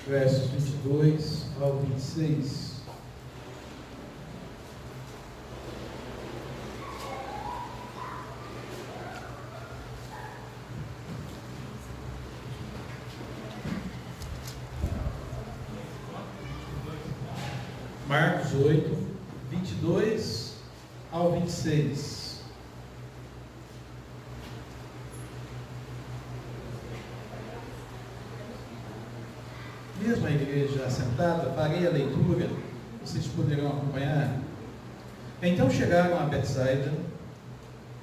versos 22 ao 26. Marcos 8, 22 ao 26. Mesmo a igreja assentada, farei a leitura, vocês poderão acompanhar. Então chegaram a Betsaida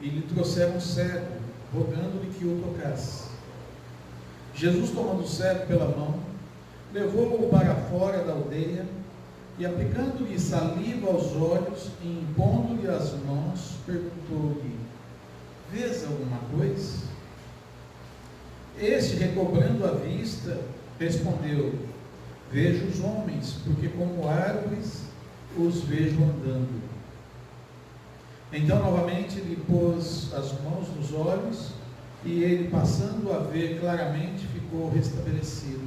e lhe trouxeram um cego, rogando-lhe que o tocasse. Jesus, tomando o cego pela mão, levou-o para fora da aldeia e, aplicando-lhe saliva aos olhos e impondo-lhe as mãos, perguntou-lhe: vês alguma coisa? Este, recobrando a vista, respondeu: vejo os homens, porque como árvores os vejo andando. Então novamente lhe pôs as mãos nos olhos, e ele, passando a ver claramente, ficou restabelecido,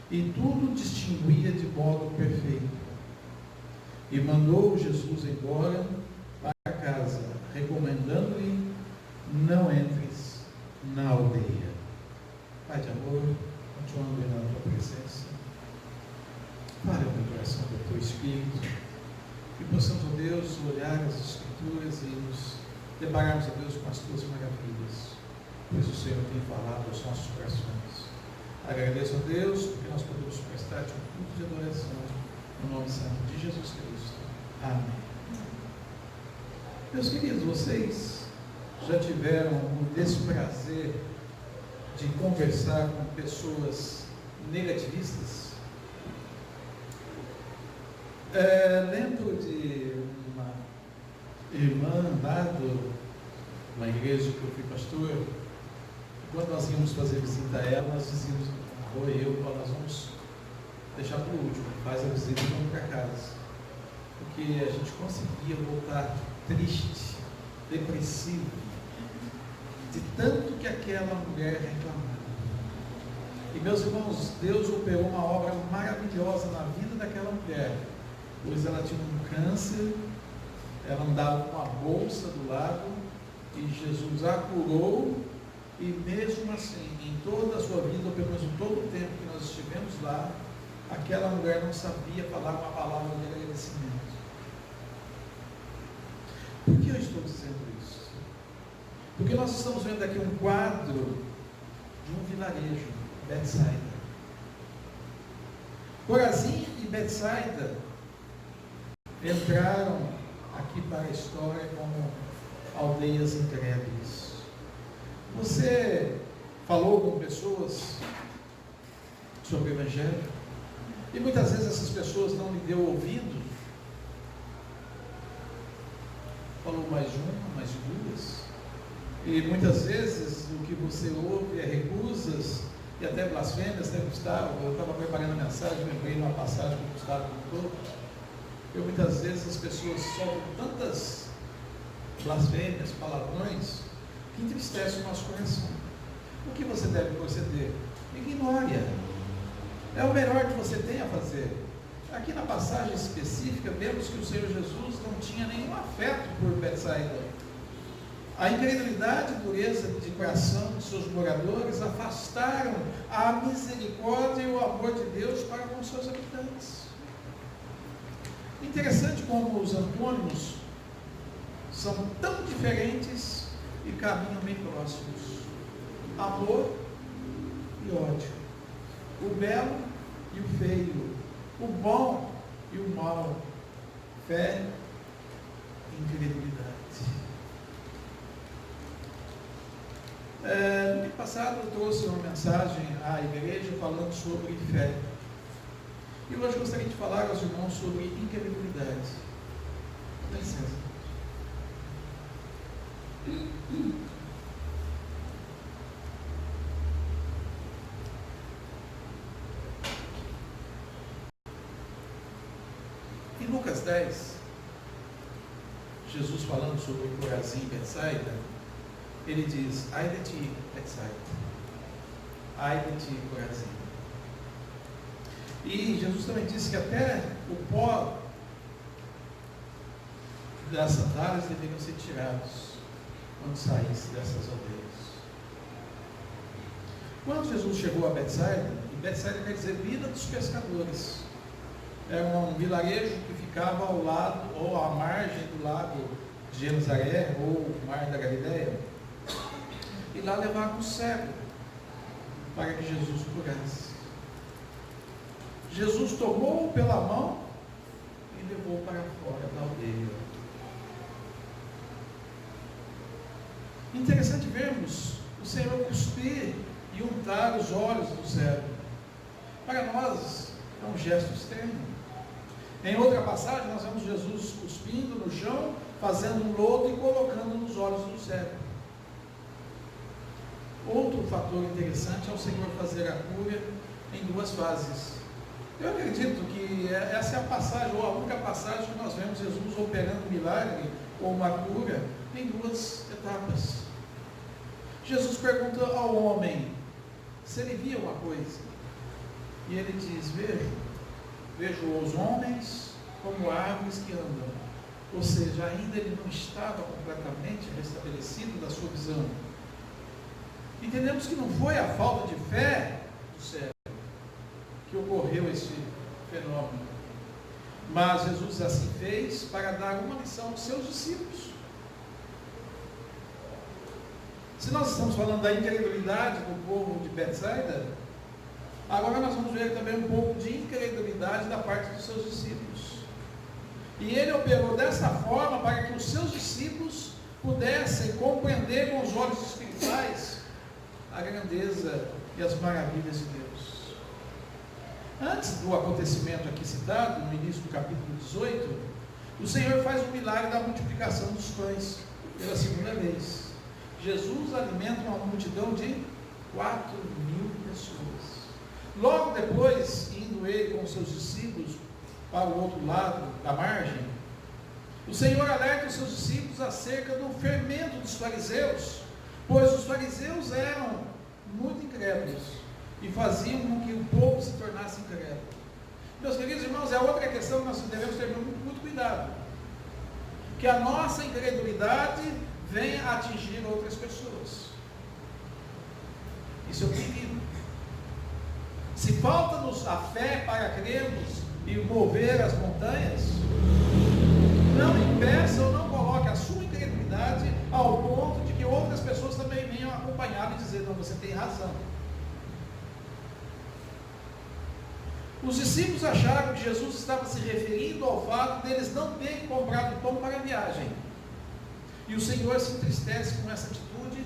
e tudo distinguia de modo perfeito. E mandou Jesus embora para casa, recomendando-lhe: não entres na aldeia. Pai de amor, continuando na tua presença, fale ao meu coração do teu Espírito, que possamos, ó Deus, olhar as Escrituras e nos depararmos, ó Deus, com as tuas maravilhas, pois o Senhor tem falado aos nossos corações. Agradeço a Deus porque nós podemos prestar-te um culto de adoração no nome santo de Jesus Cristo. Amém. Meus queridos, vocês já tiveram o desprazer de conversar com pessoas negativistas? Lembro de uma irmã lá uma igreja que eu fui pastor. Quando nós íamos fazer visita a ela, nós dizíamos: nós vamos deixar para o último, faz a visita e vamos para casa. Porque a gente conseguia voltar triste, depressivo, de tanto que aquela mulher reclamava. E meus irmãos, Deus operou uma obra maravilhosa na vida daquela mulher, pois ela tinha um câncer, ela andava com a bolsa do lado, e Jesus a curou. E mesmo assim, em toda a sua vida, ou pelo menos em todo o tempo que nós estivemos lá, aquela mulher não sabia falar uma palavra de agradecimento. Por que eu estou dizendo isso? Porque nós estamos vendo aqui um quadro de um vilarejo, Betsaida. Corazim e Betsaida entraram aqui para a história como aldeias incrédulas. Você falou com pessoas sobre o Evangelho e muitas vezes essas pessoas não lhe deu ouvido. Falou mais de uma, mais de duas, e muitas vezes o que você ouve é recusas e até blasfêmias, né, Gustavo? Eu estava preparando a mensagem, lembrei de uma passagem que o Gustavo contou. Muitas vezes as pessoas soltam tantas blasfêmias, palavrões, que entristece o nosso coração. O que você deve proceder? Ignore-a. É o melhor que você tem a fazer. Aqui na passagem específica, vemos que o Senhor Jesus não tinha nenhum afeto por Betsaida. A incredulidade e dureza de coração de seus moradores afastaram a misericórdia e o amor de Deus para com os seus habitantes. Interessante como os antônimos são tão diferentes e caminham bem próximos: amor e ódio, o belo e o feio, o bom e o mal, fé e incredulidade. No ano passado eu trouxe uma mensagem à igreja falando sobre fé, e hoje gostaria de falar aos irmãos sobre incredulidade. Dá licença. Em Lucas 10, Jesus falando sobre Corazim e Betsaida, ele diz: ai de ti, Betsaida, ai de ti, Corazim. E Jesus também disse que até o pó das sandálias deveriam ser tirados quando saísse dessas aldeias. Quando Jesus chegou a Betsaida, e Betsaida quer dizer vila dos pescadores, era um vilarejo que ficava ao lado, ou à margem do lago de Genezaré, ou mar da Galileia, e lá levavam um cego para que Jesus curasse. Jesus tomou-o pela mão e levou para fora da aldeia. Interessante vermos o Senhor cuspir e untar os olhos do cego. Para nós é um gesto externo. Em outra passagem nós vemos Jesus cuspindo no chão, fazendo um lodo e colocando nos olhos do cego. Outro fator interessante é o Senhor fazer a cura em duas fases. Eu acredito que essa é a passagem, ou a única passagem que nós vemos Jesus operando um milagre ou uma cura em duas etapas. Jesus pergunta ao homem se ele via uma coisa, e ele diz: vejo os homens como árvores que andam. Ou seja, ainda ele não estava completamente restabelecido da sua visão. Entendemos que não foi a falta de fé do cego que ocorreu esse fenômeno, mas Jesus assim fez para dar uma lição aos seus discípulos. Se nós estamos falando da incredulidade do povo de Betsaida, agora nós vamos ver também um pouco de incredulidade da parte dos seus discípulos. E ele operou dessa forma para que os seus discípulos pudessem compreender com os olhos espirituais a grandeza e as maravilhas de Deus. Antes do acontecimento aqui citado, no início do capítulo 18, o Senhor faz o milagre da multiplicação dos pães pela segunda vez. Jesus alimenta uma multidão de 4.000 pessoas. Logo depois, indo ele com os seus discípulos para o outro lado da margem, o Senhor alerta os seus discípulos acerca do fermento dos fariseus, pois os fariseus eram muito incrédulos e faziam com que o povo se tornasse incrédulo. Meus queridos irmãos, é outra questão que nós devemos ter muito cuidado, que a nossa incredulidade venha a atingir outras pessoas. Isso é um perigo. Se falta-nos a fé para crermos e mover as montanhas, não impeça ou não coloque a sua incredulidade ao ponto de que outras pessoas também venham acompanhar e dizer: não, você tem razão. Os discípulos acharam que Jesus estava se referindo ao fato deles não terem comprado pão para a viagem. E o Senhor se entristece com essa atitude,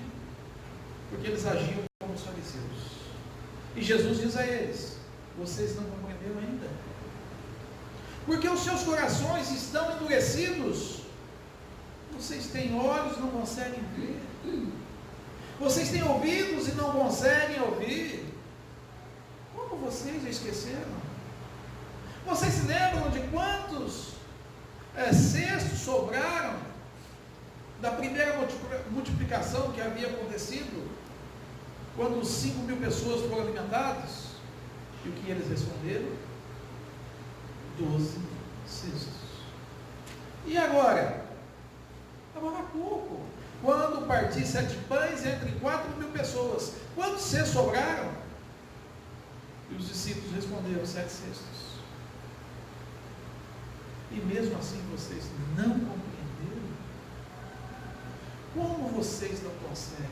porque eles agiam como os fariseus. E Jesus diz a eles: vocês não compreenderam ainda? Porque os seus corações estão endurecidos. Vocês têm olhos e não conseguem ver. Vocês têm ouvidos e não conseguem ouvir. Como vocês já esqueceram? Vocês se lembram de quantos cestos sobraram da primeira multiplicação que havia acontecido, quando 5.000 pessoas foram alimentadas? E o que eles responderam? 12 cestos. E agora? Agora há pouco, quando parti 7 pães entre 4.000 pessoas, quantos cestos sobraram? E os discípulos responderam: 7 cestos. E mesmo assim vocês não compreenderam? Como vocês não conseguem?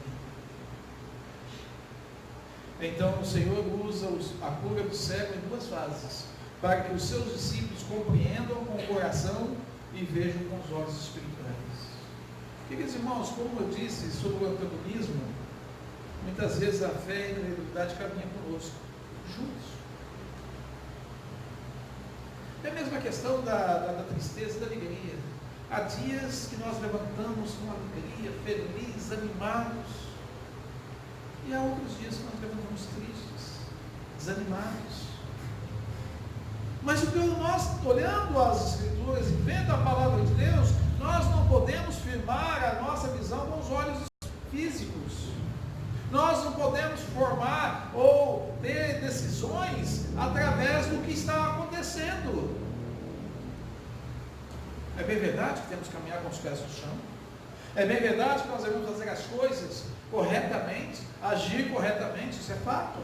Então o Senhor usa a cura do cego em duas fases, para que os seus discípulos compreendam com o coração e vejam com os olhos espirituais. Queridos irmãos, como eu disse sobre o antagonismo, muitas vezes a fé e a incredulidade caminham conosco, juntos. É a mesma questão da tristeza e da alegria. Há dias que nós levantamos com alegria, felizes, animados, e há outros dias que nós levantamos tristes, desanimados. Mas o que nós, olhando as Escrituras e vendo a palavra de Deus, nós não podemos firmar a nossa visão com os olhos físicos. Nós não podemos formar ou ter decisões através do que está acontecendo. É bem verdade que temos que caminhar com os pés no chão. É bem verdade que nós devemos fazer as coisas corretamente, agir corretamente, isso é fato.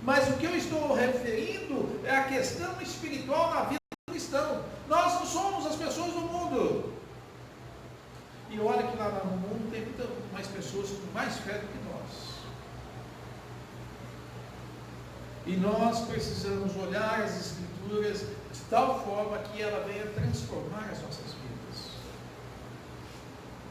Mas o que eu estou referindo é a questão espiritual na vida do cristão. Nós não somos as pessoas do mundo. E olha que lá no mundo tem muitas mais pessoas com mais fé do que nós. E nós precisamos olhar as Escrituras de tal forma que ela venha transformar as nossas vidas.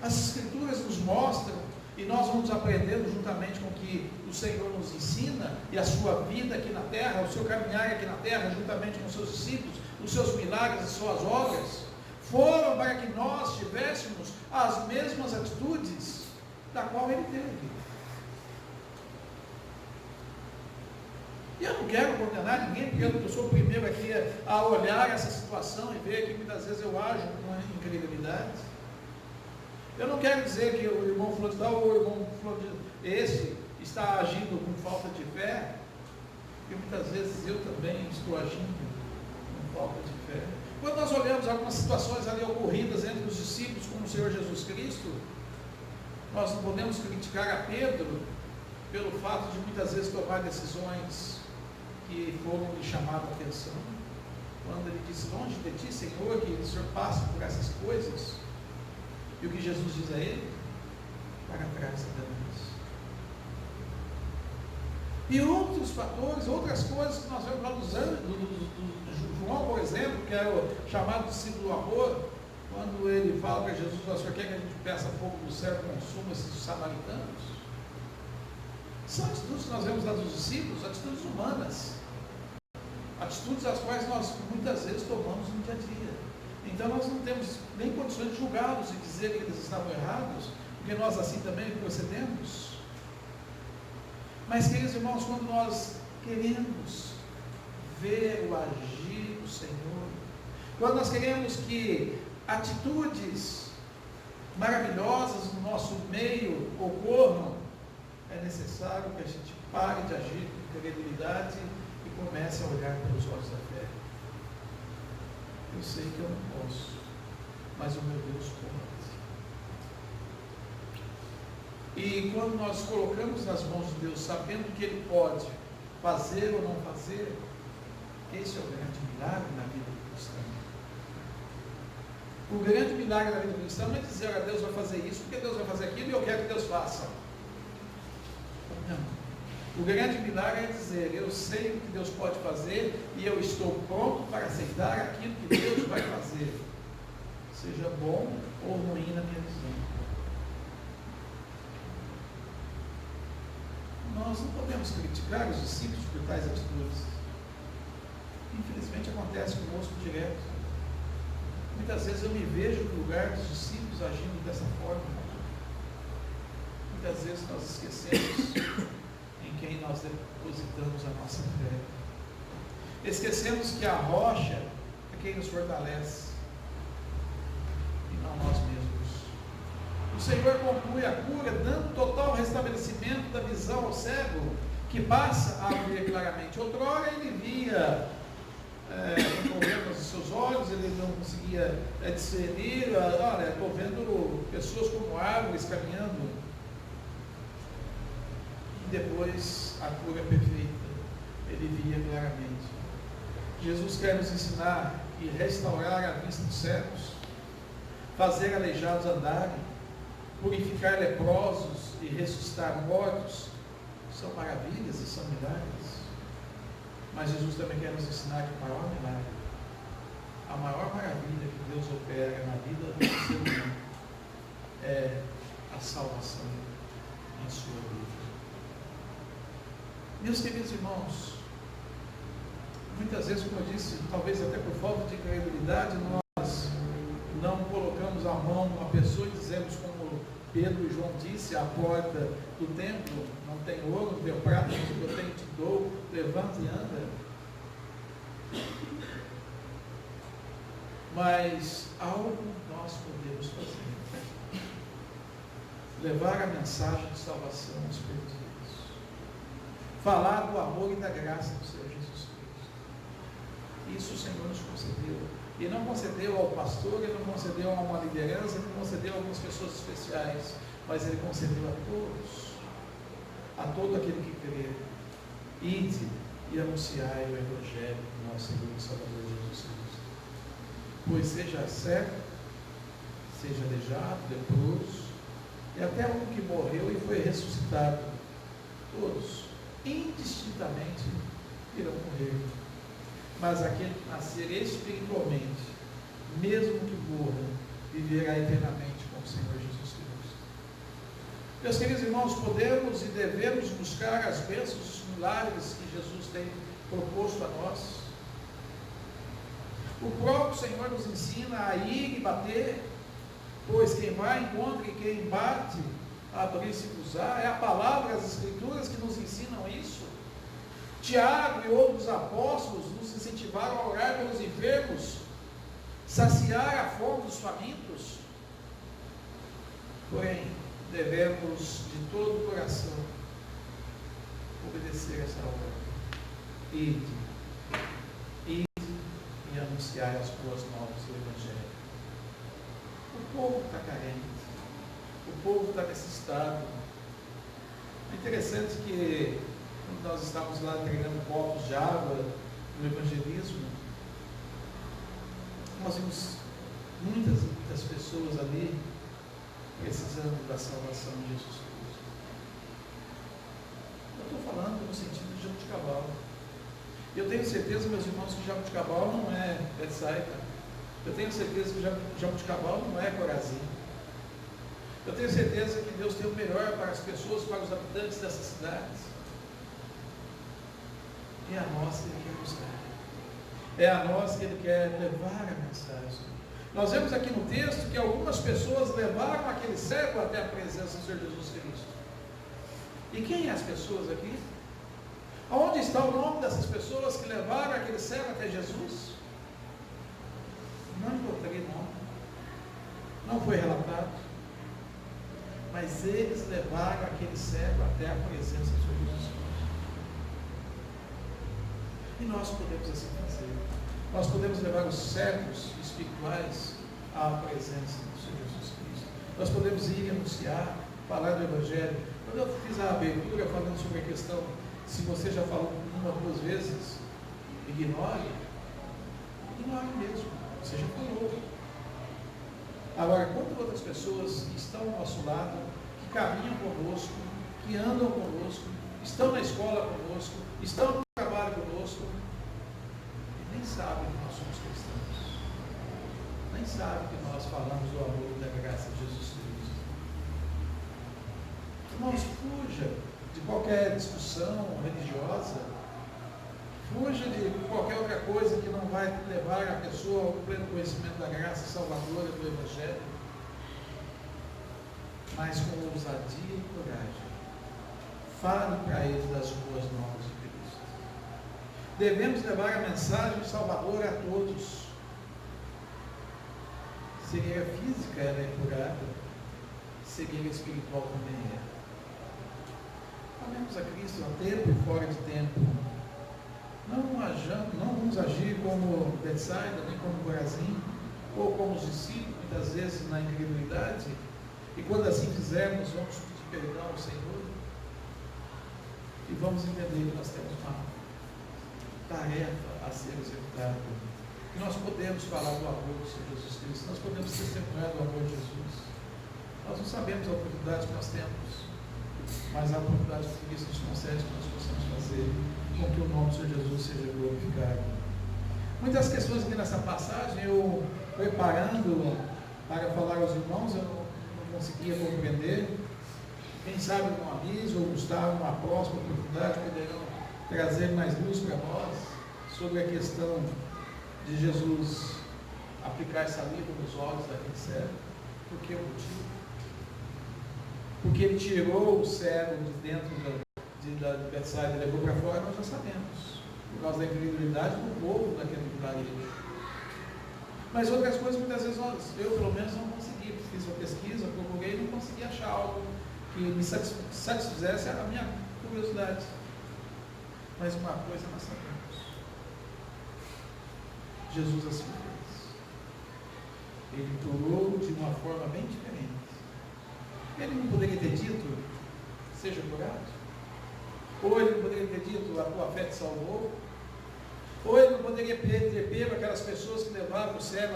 As Escrituras nos mostram, e nós vamos aprendendo juntamente com o que o Senhor nos ensina, e a sua vida aqui na terra, o seu caminhar aqui na terra, juntamente com os seus discípulos, os seus milagres, as suas obras, foram para que nós tivéssemos as mesmas atitudes da qual ele teve. E eu não quero condenar ninguém, porque eu sou o primeiro aqui a olhar essa situação e ver que muitas vezes eu ajo com uma incredulidade. Eu não quero dizer que o irmão fulano de tal ou o irmão fulano de esse está agindo com falta de fé, porque muitas vezes eu também estou agindo com falta de fé. Quando nós olhamos algumas situações ali ocorridas entre os discípulos com o Senhor Jesus Cristo, nós não podemos criticar a Pedro pelo fato de muitas vezes tomar decisões que foram lhe chamar a atenção. Quando ele disse: longe de ti, Senhor, que o Senhor passe por essas coisas. E o que Jesus diz a ele? Para trás, Satanás. E outros fatores, outras coisas que nós vemos lá do João, por exemplo, que era o chamado discípulo do amor, quando ele fala para Jesus: o Senhor quer que a gente peça fogo do céu e consuma esses samaritanos? São atitudes que nós vemos lá dos discípulos, atitudes humanas, atitudes as quais nós muitas vezes tomamos no dia a dia. Então nós não temos nem condições de julgá-los e dizer que eles estavam errados, porque nós assim também procedemos. Mas, queridos irmãos, quando nós queremos ver o agir do Senhor, quando nós queremos que atitudes maravilhosas no nosso meio ocorram, é necessário que a gente pare de agir com credulidade e comece a olhar pelos olhos da fé. Eu sei que eu não posso, mas o meu Deus pode. E quando nós colocamos nas mãos de Deus, sabendo que Ele pode fazer ou não fazer, esse é o grande milagre na vida do cristão. O grande milagre na vida do cristão não é dizer: olha, Deus vai fazer isso, porque Deus vai fazer aquilo e eu quero que Deus faça. Não. O grande milagre é dizer: eu sei o que Deus pode fazer e eu estou pronto para aceitar aquilo que Deus vai fazer, seja bom ou ruim na minha visão. Nós não podemos criticar os discípulos por tais atitudes. Infelizmente acontece conosco direto. Muitas vezes eu me vejo no lugar dos discípulos agindo dessa forma. Muitas vezes nós esquecemos em quem nós depositamos a nossa fé. Esquecemos que a rocha é quem nos fortalece, e não nós mesmos. O Senhor conclui a cura, dando total restabelecimento da visão ao cego, que passa a ver claramente. Outrora ele via com problemas nos seus olhos, ele não conseguia discernir. Olha, estou vendo pessoas como árvores caminhando. Depois a cura perfeita, ele via claramente. Jesus quer nos ensinar e restaurar a vista dos cegos, fazer aleijados andarem, purificar leprosos e ressuscitar mortos. São maravilhas e são milagres. Mas Jesus também quer nos ensinar que o maior milagre, a maior maravilha que Deus opera na vida do ser humano é a salvação em sua vida. Meus queridos irmãos, muitas vezes, como eu disse, talvez até por falta de credibilidade, nós não colocamos a mão numa pessoa e dizemos, como Pedro e João disse, à porta do templo: não tem ouro, não tem prata, mas o que eu tenho te dou, levanta e anda. Mas algo nós podemos fazer. levar a mensagem de salvação aos perdidos. Falar do amor e da graça do Senhor Jesus Cristo. Isso o Senhor nos concedeu. E não concedeu ao pastor, Ele não concedeu a uma liderança, Ele não concedeu a algumas pessoas especiais, mas Ele concedeu a todos, a todo aquele que crê. Ide e anunciai o Evangelho do nosso Senhor e Salvador Jesus Cristo. Pois seja cego, seja aleijado, leproso, e até um que morreu e foi ressuscitado, todos, indistintamente, irão morrer. Mas aquele que nascer espiritualmente, mesmo que morra, viverá eternamente com o Senhor Jesus Cristo. Meus queridos irmãos, podemos e devemos buscar as bênçãos, os milagres que Jesus tem proposto a nós. O próprio Senhor nos ensina a ir e bater, pois quem vai encontra e quem bate, abrir-se-vos-á. É a palavra, as Escrituras que nos ensinam isso. Tiago e outros apóstolos nos incentivaram a orar pelos enfermos, saciar a fome dos famintos. Porém, devemos de todo o coração obedecer essa ordem. Ide e anunciar as boas novas do Evangelho. O povo está carente, o povo está necessitado. É interessante que quando nós estávamos lá treinando copos de água no evangelismo, nós vimos muitas pessoas ali precisando da salvação de Jesus Cristo. Eu estou falando no sentido de Jabuticabal. Eu tenho certeza, meus irmãos, que Jabuticabal não é Betsaida. Eu tenho certeza que Jabuticabal não é Corazim. Eu tenho certeza que Deus tem o melhor para as pessoas, para os habitantes dessas cidades. É a nós que Ele quer buscar. É a nós que Ele quer levar a mensagem. Nós vemos aqui no texto que algumas pessoas levaram aquele cego até a presença do Senhor Jesus Cristo. E quem são as pessoas aqui? Onde está o nome dessas pessoas que levaram aquele cego até Jesus? Não encontrei nome. Não foi relatado. Mas eles levaram aquele cego até a presença do Senhor Jesus Cristo. E nós podemos assim fazer. Nós podemos levar os cegos espirituais à presença do Senhor Jesus Cristo. Nós podemos ir anunciar, falar do Evangelho. Quando eu fiz a abertura falando sobre a questão, se você já falou uma ou duas vezes, ignore mesmo. Você já falou. Agora, quantas outras pessoas que estão ao nosso lado, que caminham conosco, que andam conosco, estão na escola conosco, estão no trabalho conosco, e nem sabem que nós somos cristãos, nem sabem que nós falamos do amor e da graça de Jesus Cristo. Irmãos, fuja de qualquer discussão religiosa, fuja de qualquer outra coisa que não vai levar a pessoa ao pleno conhecimento da graça salvadora do Evangelho, mas com ousadia e coragem, fale para eles das boas novas de Cristo. Devemos levar a mensagem salvadora a todos. Cegueira física ela é curada, cegueira espiritual também é. Amemos a Cristo a tempo e fora de tempo. Não vamos agir como Betsaida, nem como Corazim, ou como os discípulos, muitas vezes na incredulidade, e quando assim fizermos, vamos pedir perdão ao Senhor, e vamos entender que nós temos uma tarefa a ser executada, que nós podemos falar do amor do Senhor Jesus Cristo, nós podemos testemunhar do amor de Jesus. Nós não sabemos a oportunidade que nós temos, mas a oportunidade que Cristo nos concede que nós possamos fazer com que o nome do Senhor Jesus seja glorificado. Muitas questões aqui nessa passagem, eu preparando para falar aos irmãos, eu não conseguia compreender. Quem sabe no aviso ou Gustavo, numa próxima oportunidade, poderão trazer mais luz para nós sobre a questão de Jesus aplicar saliva nos olhos daquele cego. Por que o motivo? Porque ele tirou o cego de dentro da Betsaida e levou para fora, nós já sabemos, por causa da incredulidade do povo daquele vilarejo. Mas outras coisas, muitas vezes, eu pelo menos não consegui. Fiz uma pesquisa, procurei e não consegui achar algo que me satisfizesse a minha curiosidade. Mas uma coisa nós sabemos: Jesus assim fez. Ele curou de uma forma bem diferente. Ele não poderia ter dito: seja curado. Ou ele não poderia ter dito: a tua fé te salvou. Ou ele não poderia ter pego aquelas pessoas que levaram o cego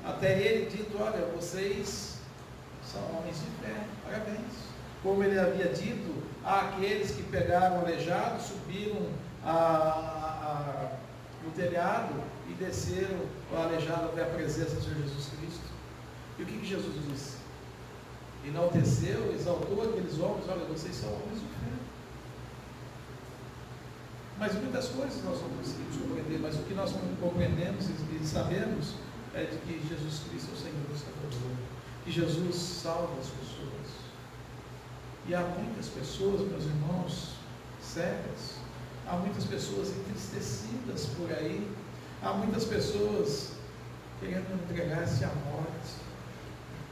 até ele e dito: olha, vocês são homens de fé, parabéns. Como ele havia dito àqueles que pegaram o aleijado, subiram no telhado e desceram o aleijado até a presença do Senhor Jesus Cristo. E o que Jesus disse? Enalteceu, exaltou aqueles homens: olha, vocês são homens de fé. Mas muitas coisas nós não conseguimos compreender, mas o que nós compreendemos e sabemos é de que Jesus Cristo é o Senhor do Salvador, que Jesus salva as pessoas. E há muitas pessoas, meus irmãos, cegas, há muitas pessoas entristecidas por aí, há muitas pessoas querendo entregar-se à morte,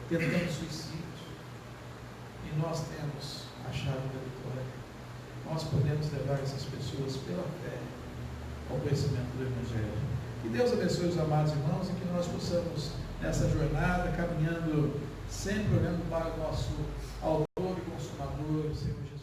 tentando suicídio, e nós temos a chave da vitória. Nós podemos levar essas pessoas pela fé ao conhecimento do Evangelho. Que Deus abençoe os amados irmãos e que nós possamos, nessa jornada, caminhando, sempre olhando para o nosso autor e consumador, o Senhor Jesus.